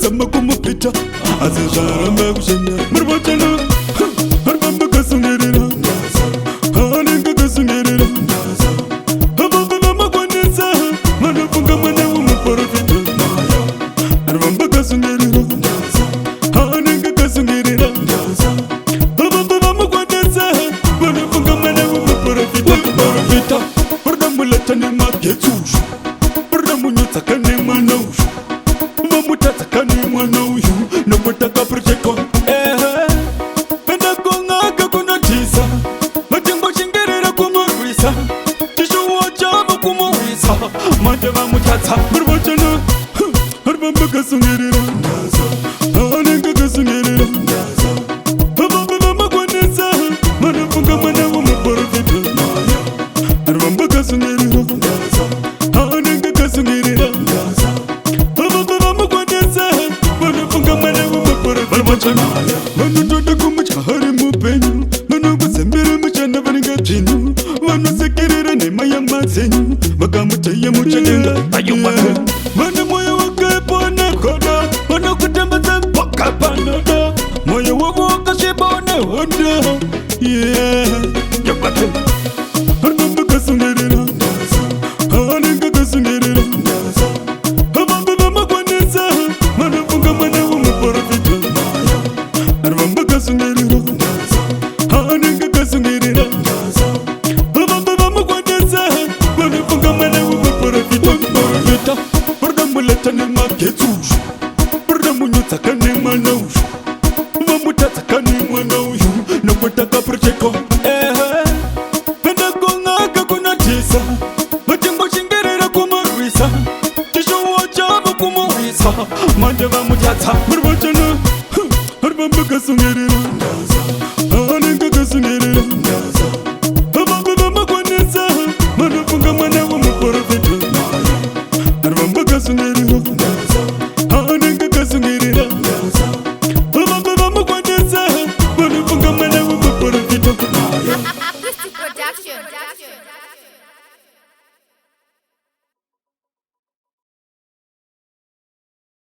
zama kumupita azizharamba kushanya murvatana arvamba kasungerera anenge kasungerera avava vamakwanisa vanofunga mwana wumuprofita arvamba kasungerera anenge kasungerera avava vamakwanisa vanofunga mwana wumuprofita vardamulatane magetsushu vardamunyotsakane mwana ushu vamutatsakane mwana uyu nokutaka projeko pendakongaka kunotisa vatingoshingerera kumurwisa chishuwo chavo kumurwisa manje vamutatsa murivachana arivamba kasungerera anenge kasungerera avava vamakwanisa vanofunga mwana wumuprofita arivamba kasungerera anenge kasungerera vanotoda kumuchahari mupenyu vanokuzembera muchana vanenge dzvinyu vanosekerera nhema yamadzenyu vakamuteya muchadenga vane mwoyo wakaipa negoda vanokutembedza boka panoda mwoyo wavo wakasviba nehonda arivamba kasungerera anenge kasungerera avamba vamakwanisa vanofunga mwana wumuprofita arivamba kasungerera anenge kasungerera avamba vamakwanisa vanofunga mwana wumuprofita vardamulatane magetsushu vardamunyotsakane mwana ushu vamutatsakane mwana uyu nokutaka projeko pendakongaka kunotisa vatingoshingerera kumurwisa chishuwo chavo kumurwisa manje vamutatsa murivachana arivamba kasungerera